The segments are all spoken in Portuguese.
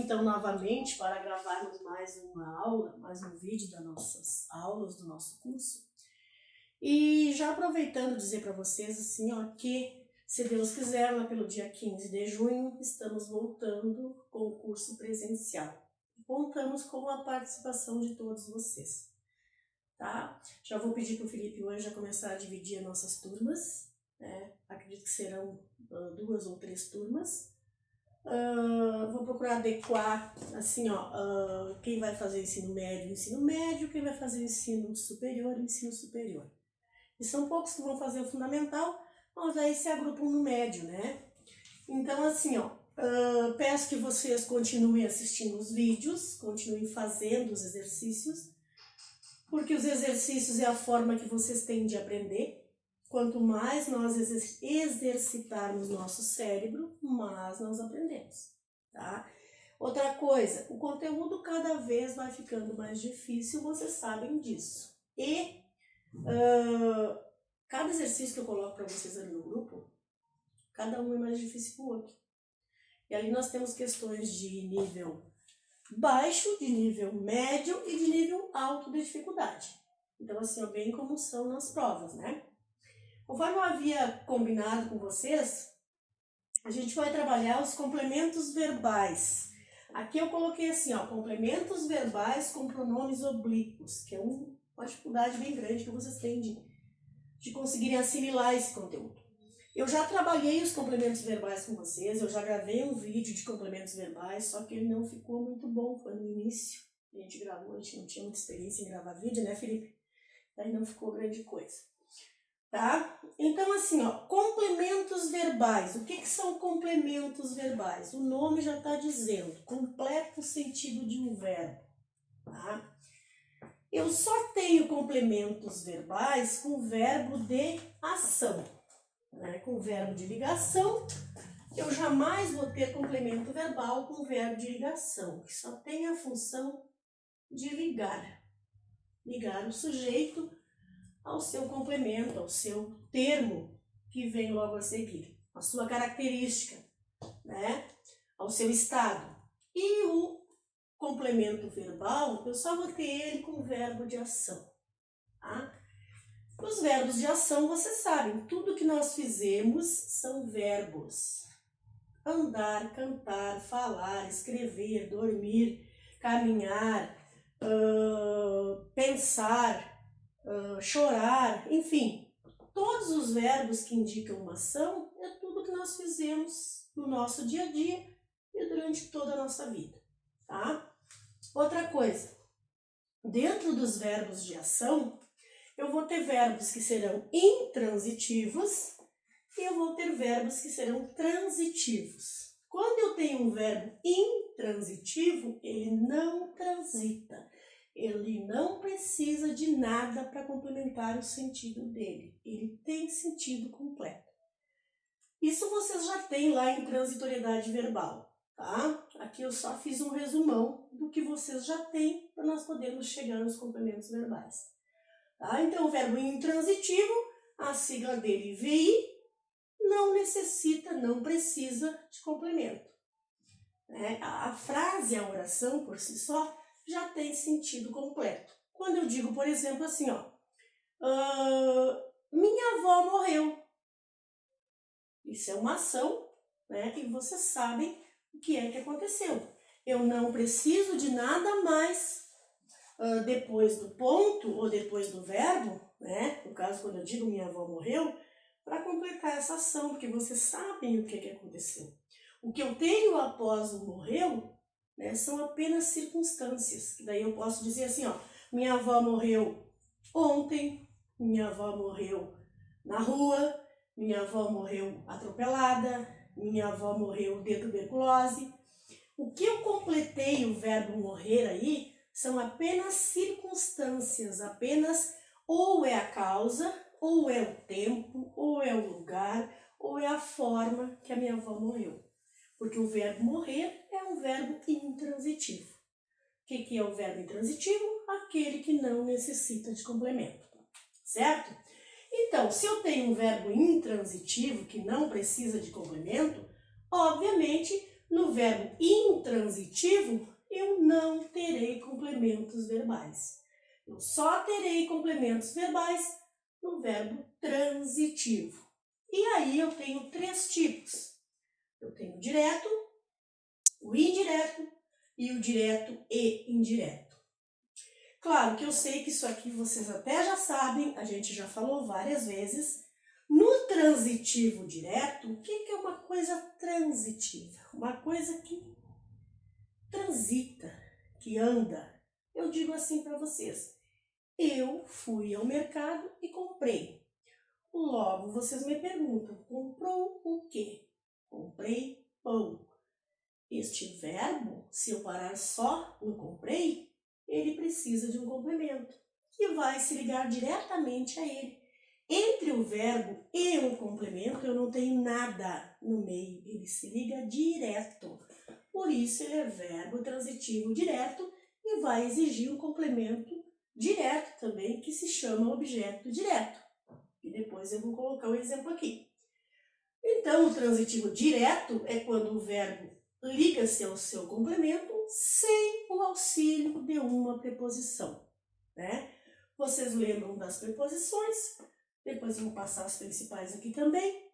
então novamente para gravarmos mais uma aula, mais um vídeo das nossas aulas do nosso curso. E já aproveitando dizer para vocês assim, ó, que se Deus quiser, lá pelo dia 15 de junho, estamos voltando com o curso presencial. Contamos com a participação de todos vocês, tá? Já vou pedir para o Felipe hoje já começar a dividir as nossas turmas, né? Acredito que serão 2 ou 3 turmas. Vou procurar adequar, assim, ó, quem vai fazer ensino médio, quem vai fazer ensino superior. E são poucos que vão fazer o fundamental, mas aí se agrupam no médio, né? Então, assim, ó, peço que vocês continuem assistindo os vídeos, continuem fazendo os exercícios, porque os exercícios é a forma que vocês têm de aprender. Quanto mais nós exercitarmos nosso cérebro, mais nós aprendemos, tá? Outra coisa, o conteúdo cada vez vai ficando mais difícil, vocês sabem disso. E cada exercício que eu coloco para vocês ali no grupo, cada um é mais difícil que o outro. E ali nós temos questões de nível baixo, de nível médio e de nível alto de dificuldade. Então, assim, bem como são nas provas, né? Conforme eu havia combinado com vocês, a gente vai trabalhar os complementos verbais. Aqui eu coloquei assim, ó, complementos verbais com pronomes oblíquos, que é uma dificuldade bem grande que vocês têm de conseguirem assimilar esse conteúdo. Eu já trabalhei os complementos verbais com vocês, eu já gravei um vídeo de complementos verbais, só que ele não ficou muito bom, foi no início. A gente gravou, a gente não tinha muita experiência em gravar vídeo, né, Felipe? Aí não ficou grande coisa. Tá? Então, assim, ó, complementos verbais. O que são complementos verbais? O nome já está dizendo, completa o sentido de um verbo, tá? Eu só tenho complementos verbais com verbo de ação, né? Com verbo de ligação, eu jamais vou ter complemento verbal com verbo de ligação, que só tem a função de ligar. Ligar o sujeito ao seu complemento, ao seu termo que vem logo a seguir, a sua característica, né? Ao seu estado. E o complemento verbal, eu só vou ter ele com verbo de ação, tá? Os verbos de ação, vocês sabem, tudo que nós fizemos são verbos. Andar, cantar, falar, escrever, dormir, caminhar, pensar, chorar, enfim, todos os verbos que indicam uma ação é tudo que nós fizemos no nosso dia a dia e durante toda a nossa vida, tá? Outra coisa, dentro dos verbos de ação, eu vou ter verbos que serão intransitivos e eu vou ter verbos que serão transitivos. Quando eu tenho um verbo intransitivo, ele não transita. Ele não precisa de nada para complementar o sentido dele. Ele tem sentido completo. Isso vocês já têm lá em transitoriedade verbal, tá? Aqui eu só fiz um resumão do que vocês já têm para nós podermos chegar nos complementos verbais. Tá? Então, o verbo intransitivo, a sigla dele VI, não necessita, não precisa de complemento. Né? A frase, a oração por si só, já tem sentido completo. Quando eu digo, por exemplo, assim, ó, minha avó morreu. Isso é uma ação, né? E vocês sabem o que é que aconteceu. Eu não preciso de nada mais depois do ponto ou depois do verbo, né? No caso, quando eu digo minha avó morreu, para completar essa ação, porque vocês sabem o que é que aconteceu. O que eu tenho após o morreu, né, são apenas circunstâncias. Daí eu posso dizer assim, ó, minha avó morreu ontem, minha avó morreu na rua, minha avó morreu atropelada, minha avó morreu de tuberculose. O que eu completei o verbo morrer aí são apenas circunstâncias, apenas ou é a causa, ou é o tempo, ou é o lugar, ou é a forma que a minha avó morreu. Porque o verbo morrer é um verbo intransitivo. O que é o verbo intransitivo? Aquele que não necessita de complemento, certo? Então, se eu tenho um verbo intransitivo que não precisa de complemento, obviamente No verbo intransitivo, eu não terei complementos verbais. Eu só terei complementos verbais no verbo transitivo. E aí eu tenho 3 tipos. Eu tenho o direto, o indireto e o direto e indireto. Claro que eu sei que isso aqui vocês até já sabem, a gente já falou várias vezes. No transitivo direto, o que é uma coisa transitiva? Uma coisa que transita, que anda. Eu digo assim para vocês, eu fui ao mercado e comprei. Logo, vocês me perguntam, comprou o quê? Comprei pão. Este verbo, se eu parar só no comprei, ele precisa de um complemento, que vai se ligar diretamente a ele. Entre o verbo e o complemento, eu não tenho nada no meio, ele se liga direto. Por isso, ele é verbo transitivo direto e vai exigir um complemento direto também, que se chama objeto direto. E depois eu vou colocar um exemplo aqui. Então, o transitivo direto é quando o verbo liga-se ao seu complemento sem o auxílio de uma preposição, né? Vocês lembram das preposições? Depois eu vou passar as principais aqui também.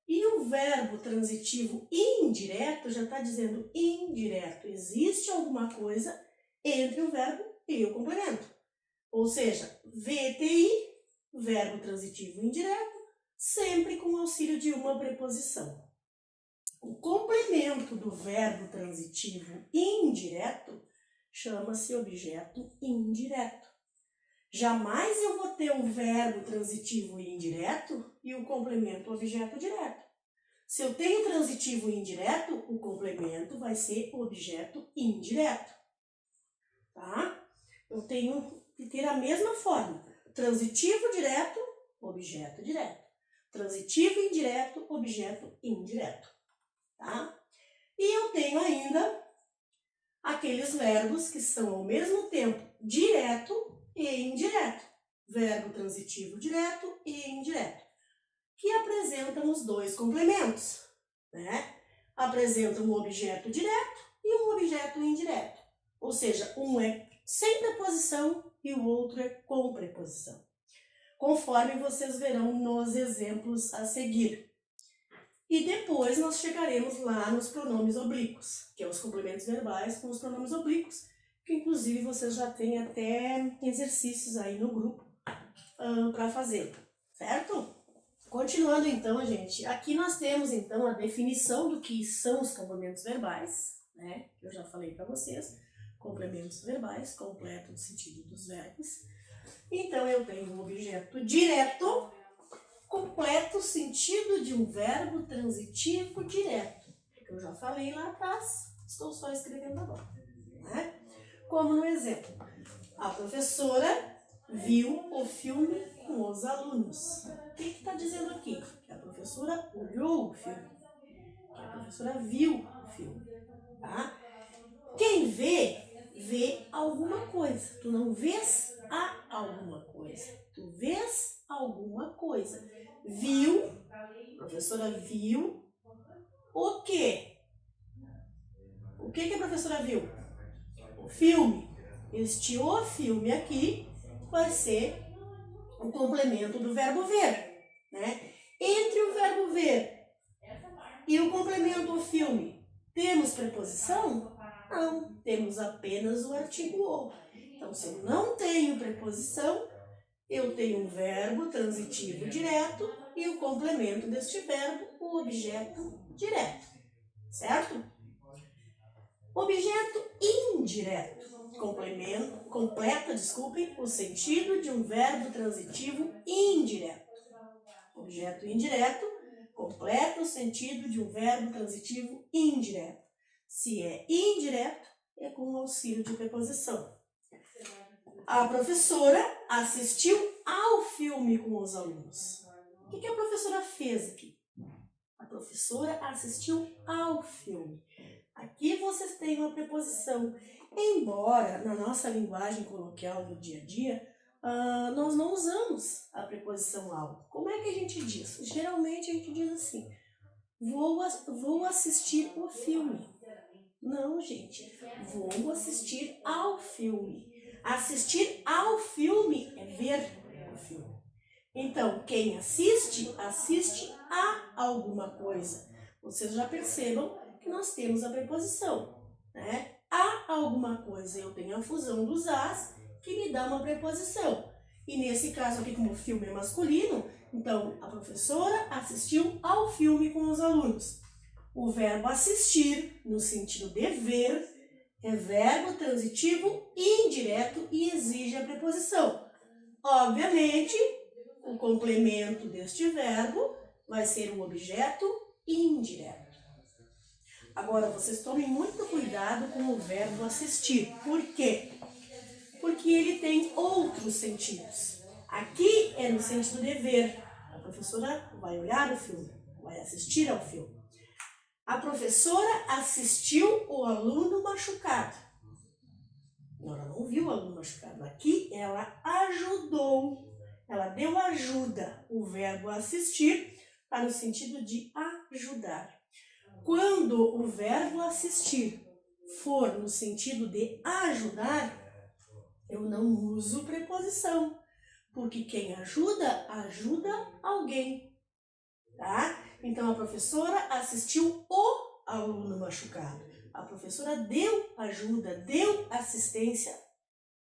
E o verbo transitivo indireto já está dizendo indireto. Existe alguma coisa entre o verbo e o complemento. Ou seja, VTI, verbo transitivo indireto, sempre com o auxílio de uma preposição. O complemento do verbo transitivo indireto chama-se objeto indireto. Jamais eu vou ter um verbo transitivo indireto e o complemento objeto direto. Se eu tenho transitivo indireto, o complemento vai ser objeto indireto. Tá? Eu tenho que ter a mesma forma. Transitivo direto, objeto direto. Transitivo indireto, objeto indireto. Tá? E eu tenho ainda aqueles verbos que são ao mesmo tempo direto e indireto. Verbo transitivo direto e indireto. Que apresentam os dois complementos, né? Apresentam um objeto direto e um objeto indireto. Ou seja, um é sem preposição e o outro é com preposição. Conforme vocês verão nos exemplos a seguir. E depois nós chegaremos lá nos pronomes oblíquos, que é os complementos verbais com os pronomes oblíquos, que inclusive vocês já têm até exercícios aí no grupo para fazer, certo? Continuando então, gente, aqui nós temos então a definição do que são os complementos verbais, né? Eu já falei para vocês, complementos verbais, completam o sentido dos verbos. Então eu tenho um objeto direto, completa o sentido de um verbo transitivo direto. Eu já falei lá atrás, estou só escrevendo agora, né? Como no exemplo, a professora viu o filme com os alunos. O que está dizendo aqui? Que a professora olhou o filme, que a professora viu o filme, tá? Quem vê alguma coisa. Tu não vês a alguma coisa. Tu vês alguma coisa. Viu, a professora viu o quê? O que a professora viu? O filme. Este o filme aqui vai ser o complemento do verbo ver, né? Entre o verbo ver e o complemento o filme, temos preposição? Não, temos apenas o artigo o. Então, se eu não tenho preposição, eu tenho um verbo transitivo direto e o complemento deste verbo, o objeto direto, certo? Objeto indireto completa o sentido de um verbo transitivo indireto. Objeto indireto completa o sentido de um verbo transitivo indireto. Se é indireto, é com o auxílio de preposição. A professora assistiu ao filme com os alunos. O que a professora fez aqui? A professora assistiu ao filme. Aqui vocês têm uma preposição. Embora na nossa linguagem coloquial do dia a dia, nós não usamos a preposição ao. Como é que a gente diz? Geralmente a gente diz assim: vou assistir o filme. Não, gente. Vou assistir ao filme. Assistir ao filme é ver o filme. Então, quem assiste, assiste a alguma coisa. Vocês já percebam que nós temos a preposição, né? A alguma coisa, eu tenho a fusão dos as, que me dá uma preposição. E nesse caso aqui, como o filme é masculino, então a professora assistiu ao filme com os alunos. O verbo assistir, no sentido de ver, é verbo transitivo indireto e exige a preposição. Obviamente, o complemento deste verbo vai ser o objeto indireto. Agora, vocês tomem muito cuidado com o verbo assistir. Por quê? Porque ele tem outros sentidos. Aqui é no sentido de ver. A professora vai olhar o filme, vai assistir ao filme. A professora assistiu o aluno machucado. Ela não viu o aluno machucado. Aqui ela ajudou. Ela deu ajuda. O verbo assistir está no sentido de ajudar. Quando o verbo assistir for no sentido de ajudar, eu não uso preposição. Porque quem ajuda, ajuda alguém. Tá? Então, a professora assistiu o aluno machucado. A professora deu ajuda, deu assistência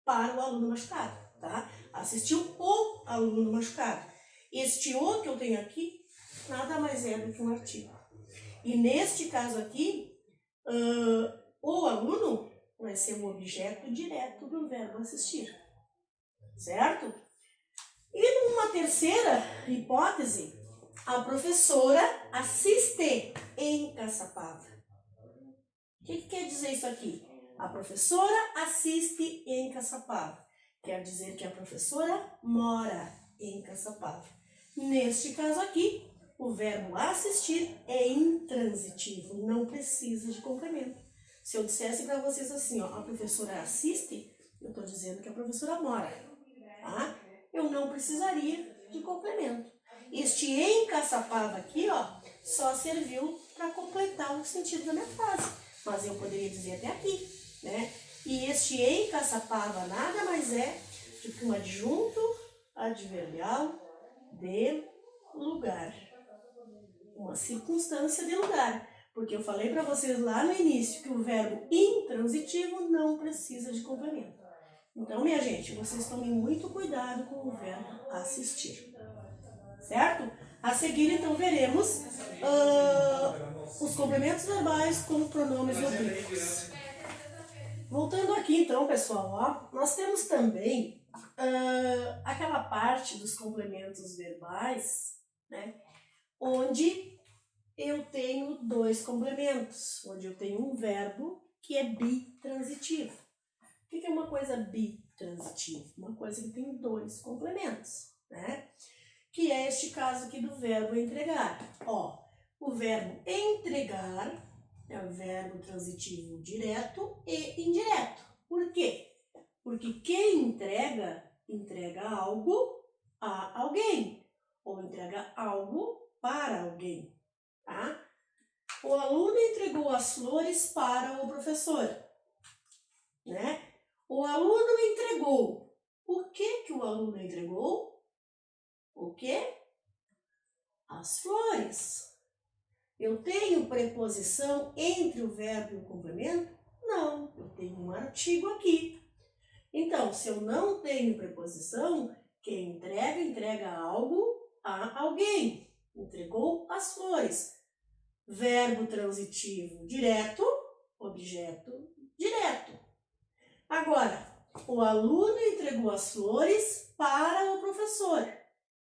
para o aluno machucado. Tá? Assistiu o aluno machucado. Este o que eu tenho aqui, nada mais é do que um artigo. E neste caso aqui, o aluno vai ser o objeto direto do verbo assistir. Certo? E numa terceira hipótese, a professora assiste em Caçapava. O que quer dizer isso aqui? A professora assiste em Caçapava. Quer dizer que a professora mora em Caçapava. Neste caso aqui, o verbo assistir é intransitivo, não precisa de complemento. Se eu dissesse para vocês assim, ó, a professora assiste, eu estou dizendo que a professora mora. Tá? Eu não precisaria de complemento. Este em Caçapava aqui, ó, só serviu para completar o sentido da minha frase. Mas eu poderia dizer até aqui, né? E este em Caçapava nada mais é do que um adjunto adverbial de lugar. Uma circunstância de lugar. Porque eu falei para vocês lá no início que o verbo intransitivo não precisa de complemento. Então, minha gente, vocês tomem muito cuidado com o verbo assistir. Certo? A seguir, então, veremos os complementos verbais com pronomes oblíquos. Voltando aqui, então, pessoal, ó, nós temos também aquela parte dos complementos verbais, né, onde eu tenho dois complementos, onde eu tenho um verbo que é bitransitivo. O que é uma coisa bitransitivo? Uma coisa que tem dois complementos, né? Que é este caso aqui do verbo entregar. Ó, o verbo entregar é o verbo transitivo direto e indireto. Por quê? Porque quem entrega, entrega algo a alguém, ou entrega algo para alguém, tá? O aluno entregou as flores para o professor, né? O aluno entregou. Por que o aluno entregou? O quê? As flores. Eu tenho preposição entre o verbo e o complemento? Não, eu tenho um artigo aqui. Então, se eu não tenho preposição, quem entrega, entrega algo a alguém. Entregou as flores. Verbo transitivo direto, objeto direto. Agora, o aluno entregou as flores para o professor.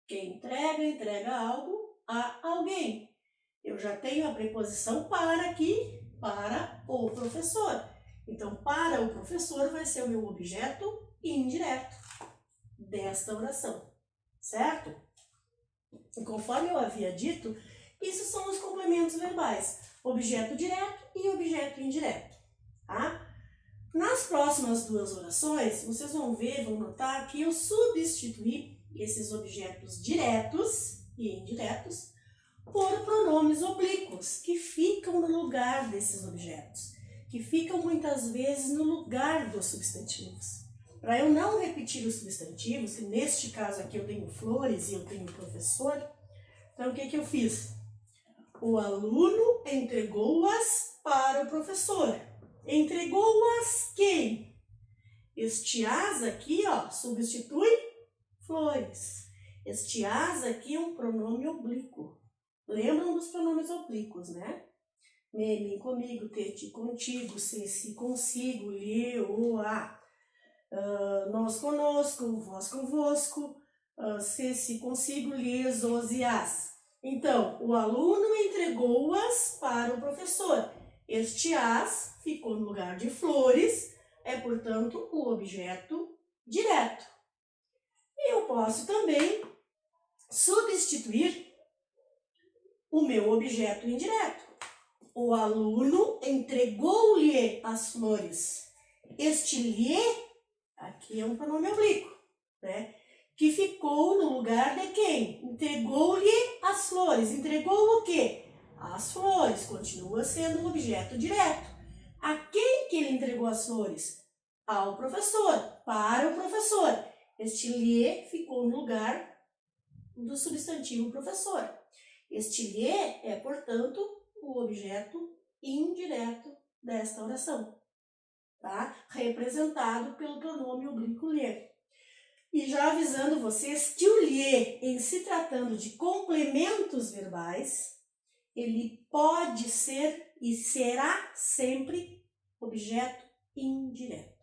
Quem entrega, entrega algo a alguém. Eu já tenho a preposição para aqui, para o professor. Então, para o professor vai ser o meu objeto indireto desta oração, certo? E conforme eu havia dito, isso são os complementos verbais, objeto direto e objeto indireto, tá? Nas próximas duas orações, vocês vão ver, vão notar que eu substituí esses objetos diretos e indiretos por pronomes oblíquos, que ficam no lugar desses objetos, que ficam muitas vezes no lugar dos substantivos. Para eu não repetir os substantivos, que neste caso aqui eu tenho flores e eu tenho professor, então o que eu fiz? O aluno entregou-as para o professor. Entregou-as quem? Este as aqui, ó, substitui flores. Este as aqui é um pronome oblíquo. Lembram dos pronomes oblíquos, né? Me, mim, comigo, te, ti, contigo, se, consigo, lhe, o, a. Nós conosco, vós convosco, se, consigo, lhes, os e as. Então, o aluno entregou-as para o professor. Este as ficou no lugar de flores, é, portanto, o objeto direto. Eu posso também substituir o meu objeto indireto. O aluno entregou-lhe as flores. Este lhe, aqui é um pronome oblíquo, né? Que ficou no lugar de quem? Entregou-lhe as flores. Entregou o quê? As flores. Continua sendo um objeto direto. A quem que ele entregou as flores? Ao professor. Para o professor. Este lhe ficou no lugar do substantivo professor. Este lhe é, portanto, o objeto indireto desta oração, tá? Representado pelo pronome oblíquo lhe. E já avisando vocês que o lhe, em se tratando de complementos verbais, ele pode ser e será sempre objeto indireto,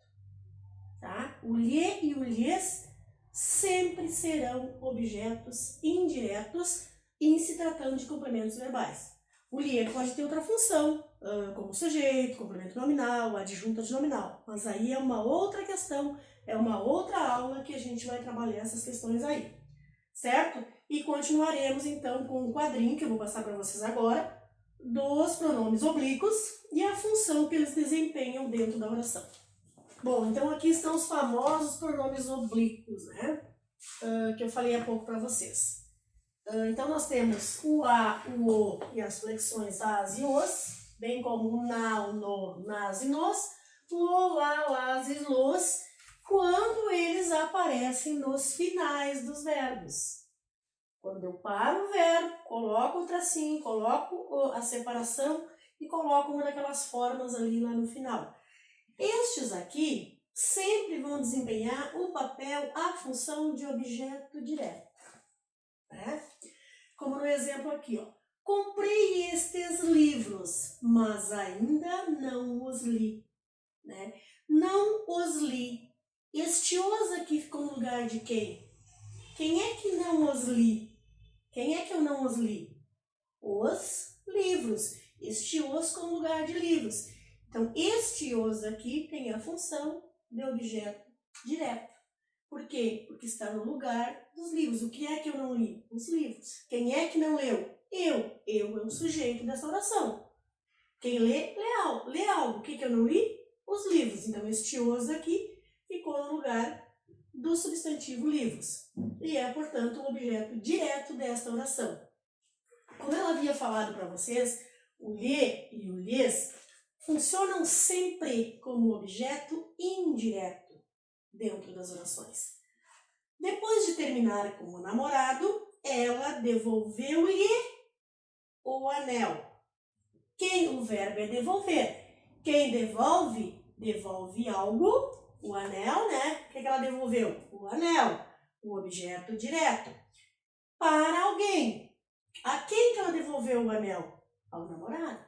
tá? O lhe e o lhes sempre serão objetos indiretos em se tratando de complementos verbais. O lhe pode ter outra função, como sujeito, complemento nominal, adjunto adnominal, mas aí é uma outra questão, é uma outra aula que a gente vai trabalhar essas questões aí, certo? E continuaremos então com o quadrinho que eu vou passar para vocês agora, dos pronomes oblíquos e a função que eles desempenham dentro da oração. Bom, então aqui estão os famosos pronomes oblíquos, né? Que eu falei há pouco para vocês. Então nós temos o a, o o e as flexões as e os, bem como o na, o no, nas e nos, lo, lá, las e los, quando eles aparecem nos finais dos verbos. Quando eu paro o verbo, coloco o tracinho, coloco a separação e coloco uma daquelas formas ali lá no final. Estes aqui sempre vão desempenhar o papel, a função de objeto direto, né? Como no exemplo aqui, ó. Comprei estes livros, mas ainda não os li, né? Não os li. Este os aqui ficou no lugar de quem? Quem é que não os li? Quem é que eu não os li? Os livros. Este os com o lugar de livros. Então, este os aqui tem a função de objeto direto. Por quê? Porque está no lugar dos livros. O que é que eu não li? Os livros. Quem é que não leu? Eu. Eu é o sujeito dessa oração. Quem lê, lê algo. O que eu não li? Os livros. Então, este os aqui ficou no lugar do substantivo livros. E é, portanto, o objeto direto desta oração. Como eu havia falado para vocês, o lhe e o lhes funcionam sempre como objeto indireto dentro das orações. Depois de terminar com o namorado, ela devolveu-lhe o anel. O verbo é devolver. Quem devolve, devolve algo, o anel, né? O que ela devolveu? O anel, o objeto direto. Para alguém. A quem que ela devolveu o anel? Ao namorado,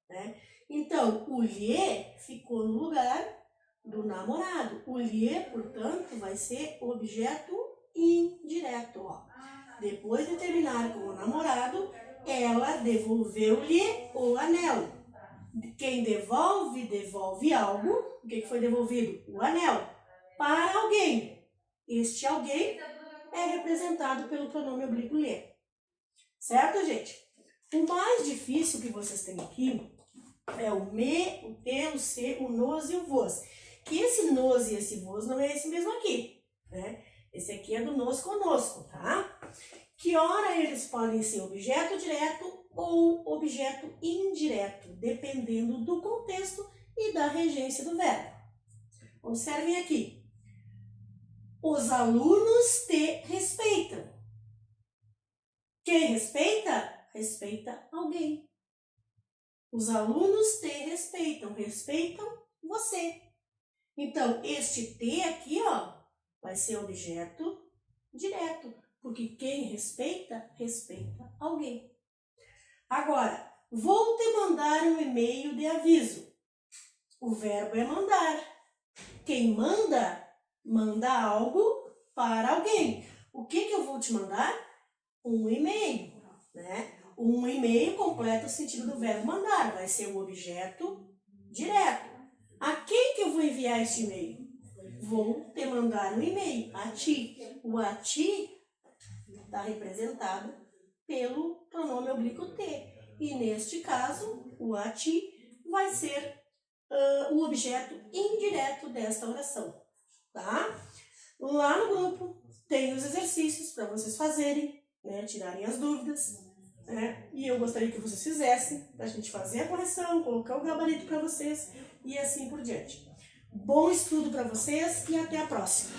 né? Então, o lhe ficou no lugar do namorado. O lhe, portanto, vai ser objeto indireto, ó. Depois de terminar com o namorado, ela devolveu-lhe o anel. Quem devolve, devolve algo. O que foi devolvido? O anel. Para alguém. Este alguém é representado pelo pronome oblíquo lhe. Certo, gente? O mais difícil que vocês têm aqui é o me, o te, o se, o nos e o vos. Que esse nos e esse vos não é esse mesmo aqui, né? Esse aqui é do nós conosco, tá? Que ora eles podem ser objeto direto ou objeto indireto, dependendo do contexto e da regência do verbo. Observem aqui. Os alunos te respeitam. Quem respeita? Respeita alguém. Os alunos te respeitam, respeitam você. Então, este te aqui, ó, vai ser objeto direto, porque quem respeita, respeita alguém. Agora, vou te mandar um e-mail de aviso. O verbo é mandar. Quem manda, manda algo para alguém. O que eu vou te mandar? Um e-mail, né? Um e-mail completa o sentido do verbo mandar, vai ser o objeto direto. A quem que eu vou enviar este e-mail? Vou te mandar um e-mail, a ti. O a ti está representado pelo pronome oblíquo te. E neste caso, o a ti vai ser o objeto indireto desta oração, tá? Lá no grupo tem os exercícios para vocês fazerem, né, tirarem as dúvidas, né? E eu gostaria que vocês fizessem, para a gente fazer a correção, colocar o gabarito para vocês e assim por diante. Bom estudo para vocês e até a próxima!